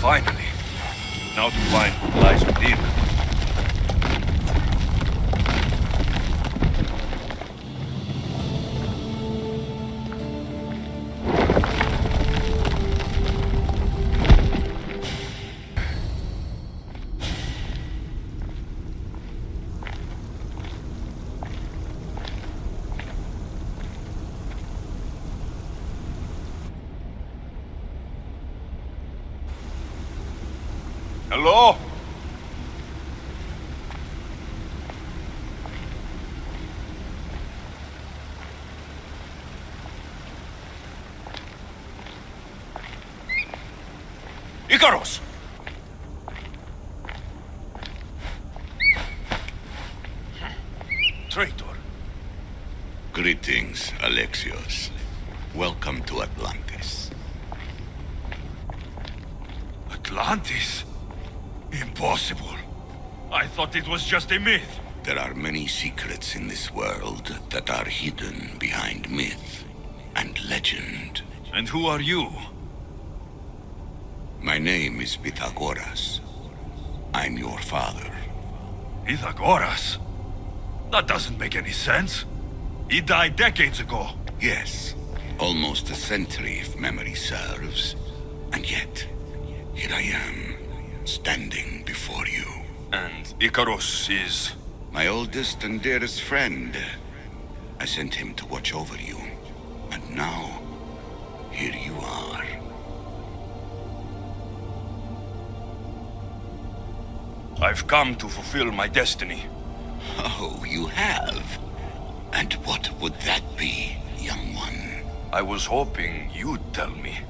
Finally. Now to find what lies within. Hello? Icarus! Traitor. Greetings, Alexios. Welcome to Atlantis. Atlantis? Impossible. I thought it was just a myth. There are many secrets in this world that are hidden behind myth and legend. And who are you? My name is Pythagoras. I'm your father. Pythagoras? That doesn't make any sense. He died decades ago. Yes, almost a century if memory serves. And yet, here I am, standing before you. And Icarus is... My oldest and dearest friend. I sent him to watch over you. And now, here you are. I've come to fulfill my destiny. Oh, you have? And what would that be, young one? I was hoping you'd tell me.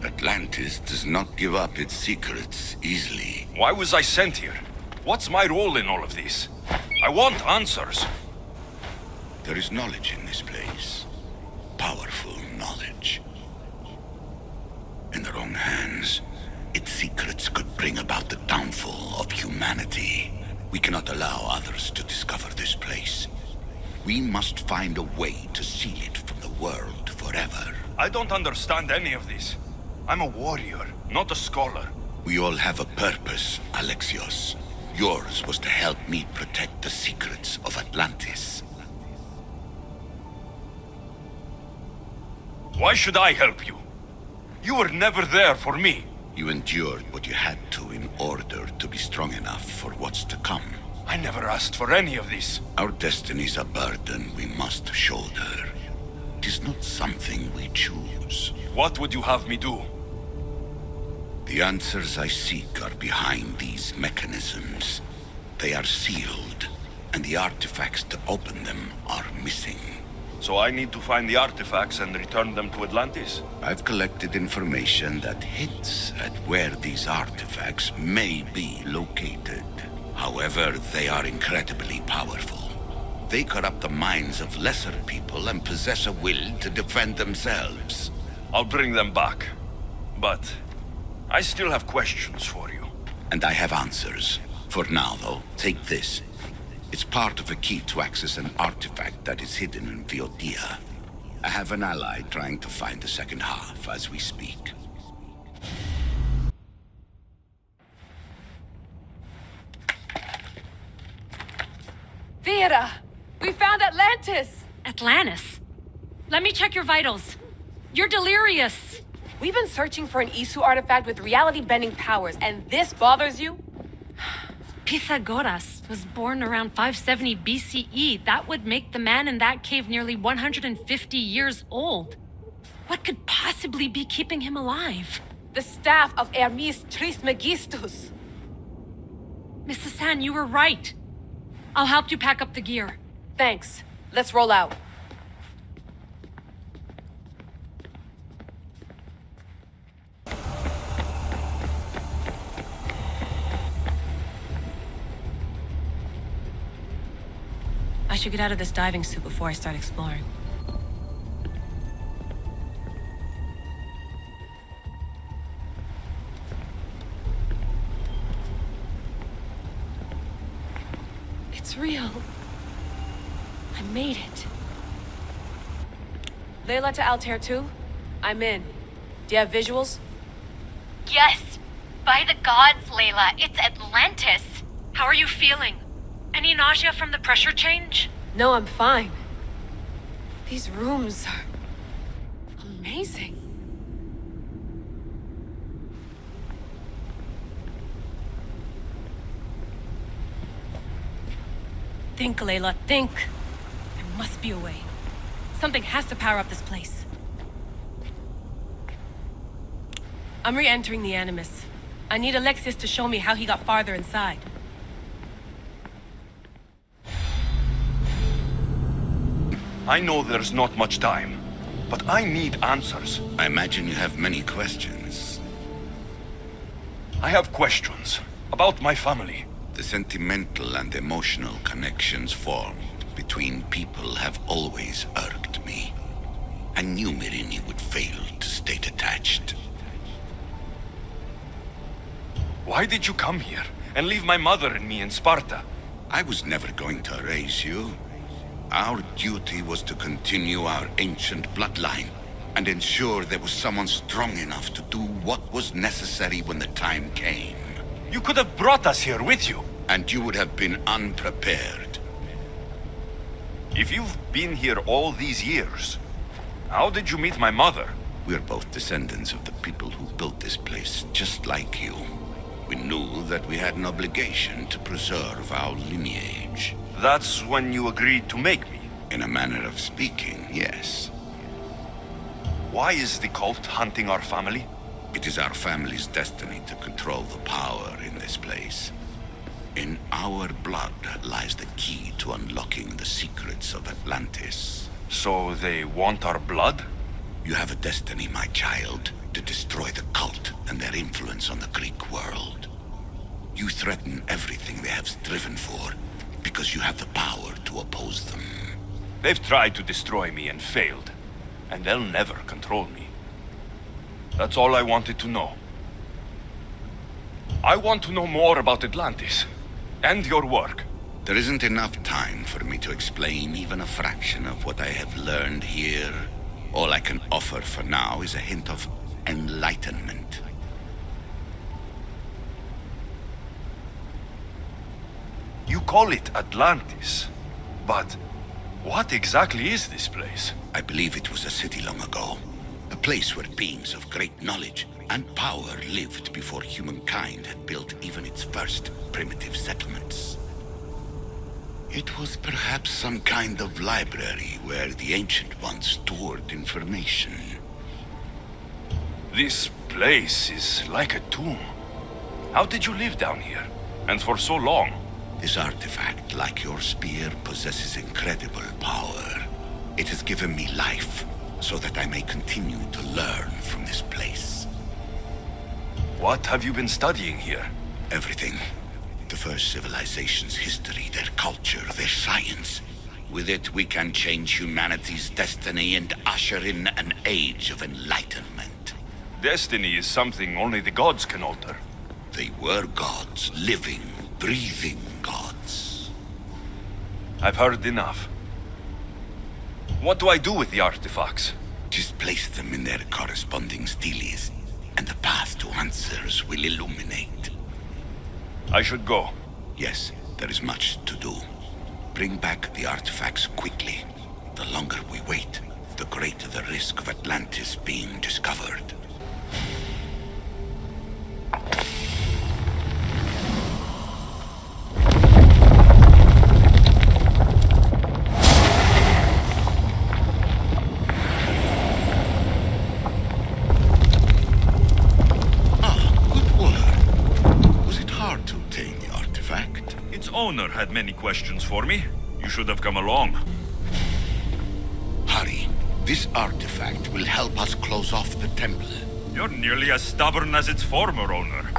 Atlantis does not give up its secrets easily. Why was I sent here? What's my role in all of this? I want answers. There is knowledge in this place. Powerful knowledge. In the wrong hands, its secrets could bring about the downfall of humanity. We cannot allow others to discover this place. We must find a way to seal it from the world forever. I don't understand any of this. I'm a warrior, not a scholar. We all have a purpose, Alexios. Yours was to help me protect the secrets of Atlantis. Why should I help you? You were never there for me. You endured what you had to in order to be strong enough for what's to come. I never asked for any of this. Our destiny's a burden we must shoulder. It is not something we choose. What would you have me do? The answers I seek are behind these mechanisms. They are sealed, and the artifacts to open them are missing. So I need to find the artifacts and return them to Atlantis? I've collected information that hints at where these artifacts may be located. However, they are incredibly powerful. They corrupt the minds of lesser people and possess a will to defend themselves. I'll bring them back. But I still have questions for you. And I have answers. For now, though, take this. It's part of a key to access an artifact that is hidden in Viotia. I have an ally trying to find the second half as we speak. Theata! We found Atlantis! Atlantis? Let me check your vitals. You're delirious. We've been searching for an Isu artifact with reality-bending powers, and this bothers you? Pythagoras was born around 570 BCE. That would make the man in that cave nearly 150 years old. What could possibly be keeping him alive? The staff of Hermes Trismegistus. Mrs. San, you were right. I'll help you pack up the gear. Thanks. Let's roll out. I should get out of this diving suit before I start exploring. It's real. I made it. Layla to Altair 2? I'm in. Do you have visuals? Yes. By the gods, Layla, it's Atlantis. How are you feeling? Any nausea from the pressure change? No, I'm fine. These rooms are amazing. Think, Layla, think. There must be a way. Something has to power up this place. I'm re-entering the Animus. I need Alexios to show me how he got farther inside. I know there's not much time, but I need answers. I imagine you have many questions. I have questions about my family. The sentimental and emotional connections formed between people have always irked me. I knew Myrini would fail to stay detached. Why did you come here and leave my mother and me in Sparta? I was never going to erase you. Our duty was to continue our ancient bloodline and ensure there was someone strong enough to do what was necessary when the time came. You could have brought us here with you. And you would have been unprepared. If you've been here all these years, how did you meet my mother? We're both descendants of the people who built this place, just like you. We knew that we had an obligation to preserve our lineage. That's when you agreed to make me. In a manner of speaking, yes. Why is the cult hunting our family? It is our family's destiny to control the power in this place. In our blood lies the key to unlocking the secrets of Atlantis. So they want our blood? You have a destiny, my child, to destroy the cult and their influence on the Greek world. You threaten everything they have striven for because you have the power to oppose them. They've tried to destroy me and failed, and they'll never control me. That's all I wanted to know. I want to know more about Atlantis. And your work. There isn't enough time for me to explain even a fraction of what I have learned here. All I can offer for now is a hint of enlightenment. You call it Atlantis, but what exactly is this place? I believe it was a city long ago. A place where beings of great knowledge and power lived before humankind had built even its first primitive settlements. It was perhaps some kind of library where the Ancient Ones stored information. This place is like a tomb. How did you live down here? And for so long? This artifact, like your spear, possesses incredible power. It has given me life, so that I may continue to learn from this place. What have you been studying here? Everything. The first civilization's history, their culture, their science. With it, we can change humanity's destiny and usher in an age of enlightenment. Destiny is something only the gods can alter. They were gods, living, breathing gods. I've heard enough. What do I do with the artifacts? Just place them in their corresponding steles, and the path to answers will illuminate. I should go. Yes, there is much to do. Bring back the artifacts quickly. The longer we wait, the greater the risk of Atlantis being discovered. Owner had many questions for me. You should have come along. Hurry. This artifact will help us close off the temple. You're nearly as stubborn as its former owner.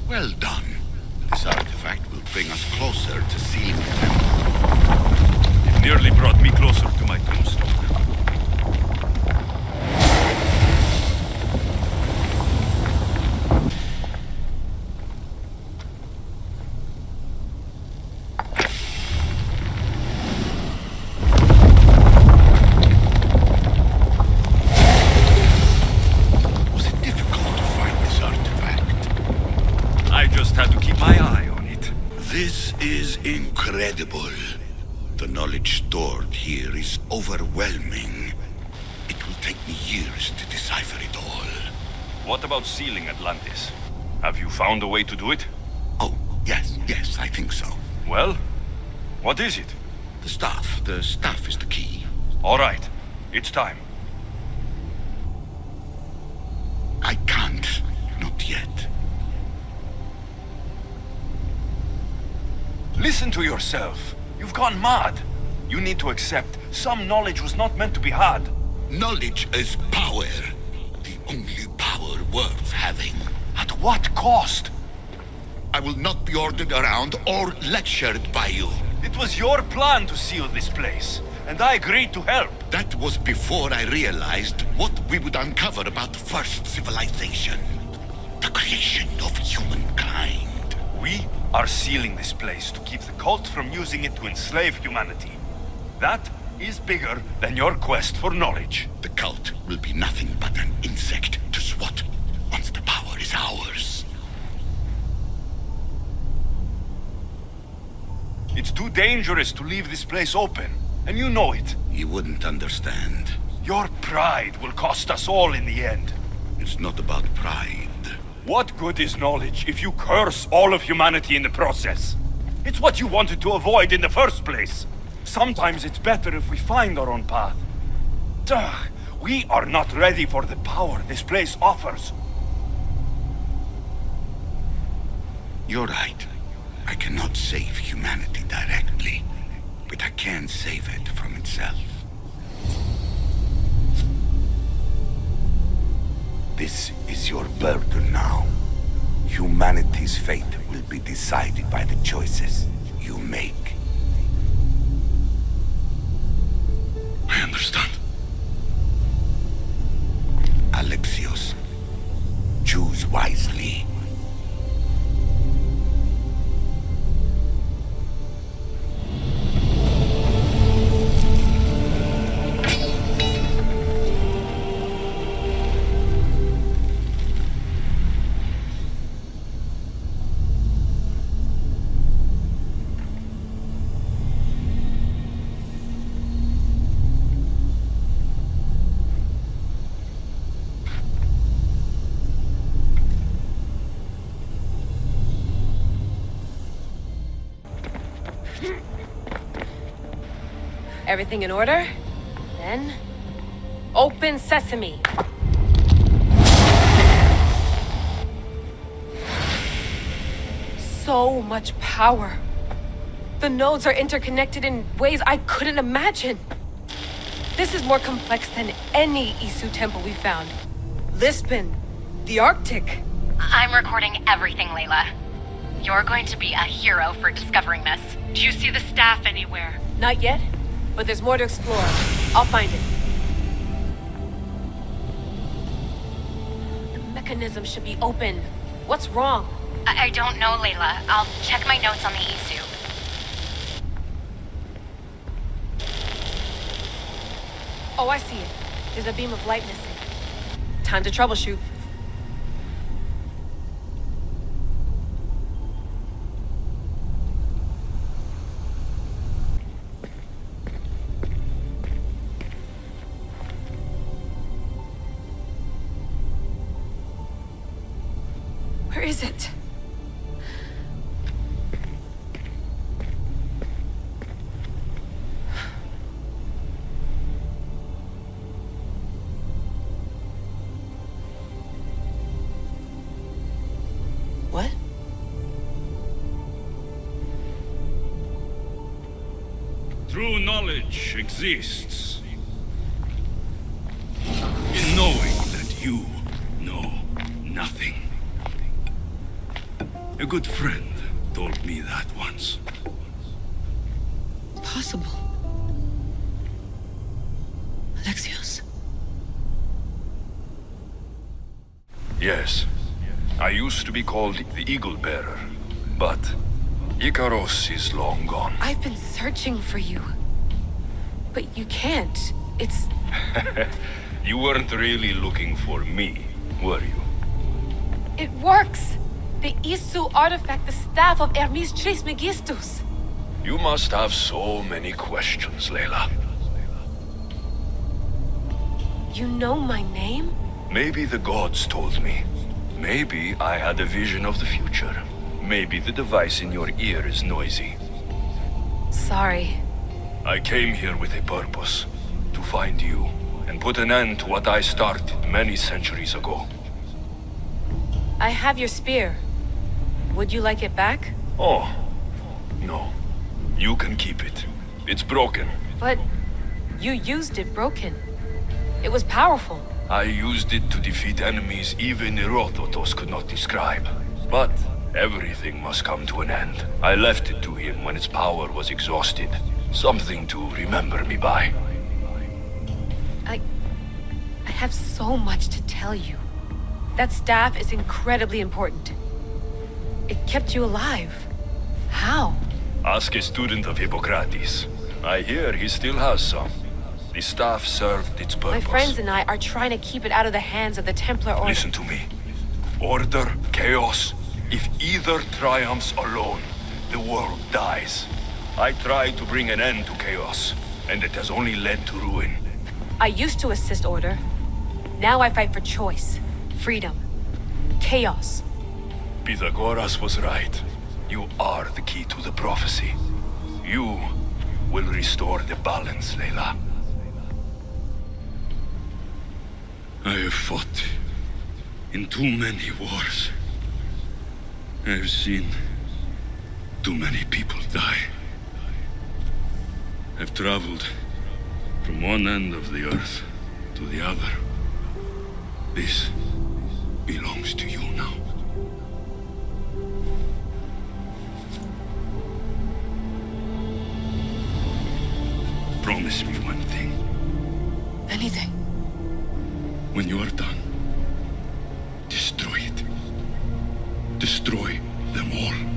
Well done. This artifact will bring us closer to sealing the temple. It nearly brought me closer to my tombstone. is incredible. The knowledge stored here is overwhelming. It will take me years to decipher it all. What about sealing Atlantis? Have you found a way to do it? Oh, yes, I think so. Well, what is it? The staff is the key. All right, it's time. I can't, not yet. Listen to yourself. You've gone mad. You need to accept some knowledge was not meant to be had. Knowledge is power. The only power worth having. At what cost? I will not be ordered around or lectured by you. It was your plan to seal this place, and I agreed to help. That was before I realized what we would uncover about the first civilization. The creation of humankind. We are sealing this place to keep the cult from using it to enslave humanity. That is bigger than your quest for knowledge. The cult will be nothing but an insect to swat once the power is ours. It's too dangerous to leave this place open, and you know it. You wouldn't understand. Your pride will cost us all in the end. It's not about pride. What good is knowledge if you curse all of humanity in the process? It's what you wanted to avoid in the first place. Sometimes it's better if we find our own path. Ugh, we are not ready for the power this place offers. You're right. I cannot save humanity directly, but I can save it from itself. This is your burden now. Humanity's fate will be decided by the choices you make. I understand. Alexios, choose wisely. Everything in order? Then... open sesame! So much power. The nodes are interconnected in ways I couldn't imagine. This is more complex than any Isu temple we found. Lisbon, the Arctic. I'm recording everything, Layla. You're going to be a hero for discovering this. Do you see the staff anywhere? Not yet, but there's more to explore. I'll find it. The mechanism should be open. What's wrong? I don't know, Layla. I'll check my notes on the Isu. Oh, I see it. There's a beam of light missing. Time to troubleshoot. Where is it? What? True knowledge exists in knowing that you know nothing. A good friend told me that once. Possible. Alexios? Yes. I used to be called the Eagle Bearer, but Icaros is long gone. I've been searching for you. But you can't. It's... You weren't really looking for me, were you? It works! The Isu artifact, the staff of Hermes Trismegistus. You must have so many questions, Layla. You know my name? Maybe the gods told me. Maybe I had a vision of the future. Maybe the device in your ear is noisy. Sorry. I came here with a purpose. To find you, and put an end to what I started many centuries ago. I have your spear. Would you like it back? Oh, no. You can keep it. It's broken. But you used it broken. It was powerful. I used it to defeat enemies even Herodotus could not describe. But everything must come to an end. I left it to him when its power was exhausted. Something to remember me by. I have so much to tell you. That staff is incredibly important. It kept you alive. How? Ask a student of Hippocrates. I hear he still has some. The staff served its purpose. My friends and I are trying to keep it out of the hands of the Templar Order. Listen to me. Order, chaos. If either triumphs alone, the world dies. I tried to bring an end to chaos, and it has only led to ruin. I used to assist Order. Now I fight for choice, freedom, chaos. Pythagoras was right. You are the key to the prophecy. You will restore the balance, Layla. I have fought in too many wars. I have seen too many people die. I've traveled from one end of the earth to the other. This belongs to you now. Promise me one thing. Anything. When you are done, destroy it. Destroy them all.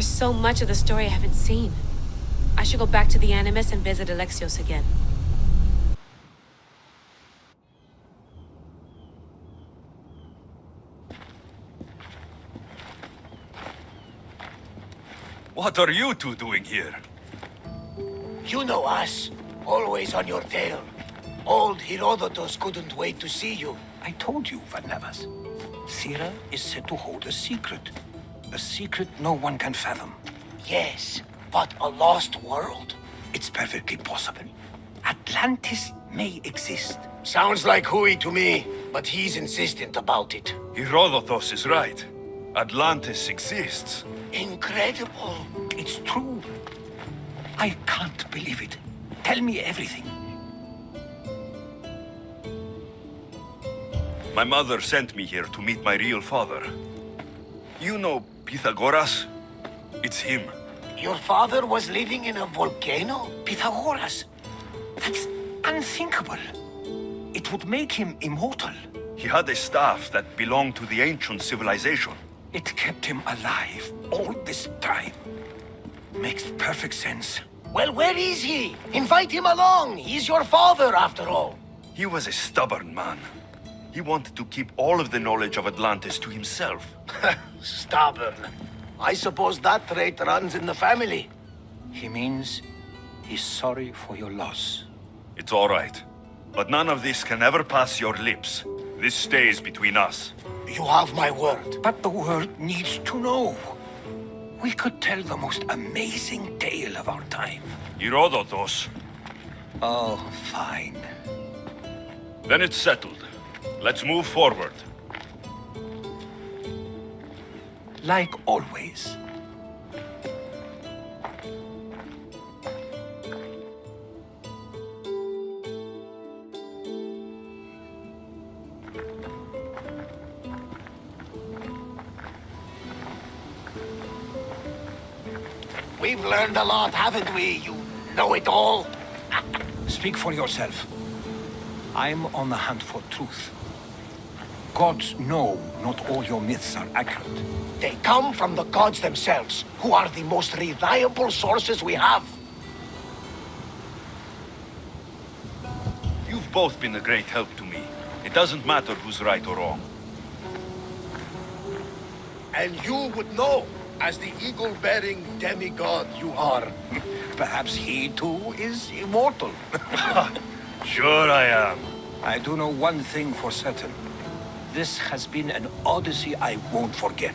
There's so much of the story I haven't seen. I should go back to the Animus and visit Alexios again. What are you two doing here? You know us. Always on your tail. Old Herodotus couldn't wait to see you. I told you, Varnavas. Sira is said to hold a secret. A secret no one can fathom. Yes, but a lost world? It's perfectly possible. Atlantis may exist. Sounds like Hui to me, but he's insistent about it. Herodotus is right. Atlantis exists. Incredible. It's true. I can't believe it. Tell me everything. My mother sent me here to meet my real father. You know Pythagoras? It's him. Your father was living in a volcano? Pythagoras. That's unthinkable. It would make him immortal. He had a staff that belonged to the ancient civilization. It kept him alive all this time. Makes perfect sense. Well, where is he? Invite him along. He's your father, after all. He was a stubborn man. He wanted to keep all of the knowledge of Atlantis to himself. Stubborn. I suppose that trait runs in the family. He means he's sorry for your loss. It's all right. But none of this can ever pass your lips. This stays between us. You have my word. But the world needs to know. We could tell the most amazing tale of our time. Herodotus. Oh, fine. Then it's settled. Let's move forward. Like always. We've learned a lot, haven't we, you know-it-all? Speak for yourself. I'm on the hunt for truth. Gods know not all your myths are accurate. They come from the gods themselves, who are the most reliable sources we have. You've both been a great help to me. It doesn't matter who's right or wrong. And you would know, as the eagle-bearing demigod you are. Perhaps he too is immortal. Sure I am. I do know one thing for certain. This has been an Odyssey I won't forget.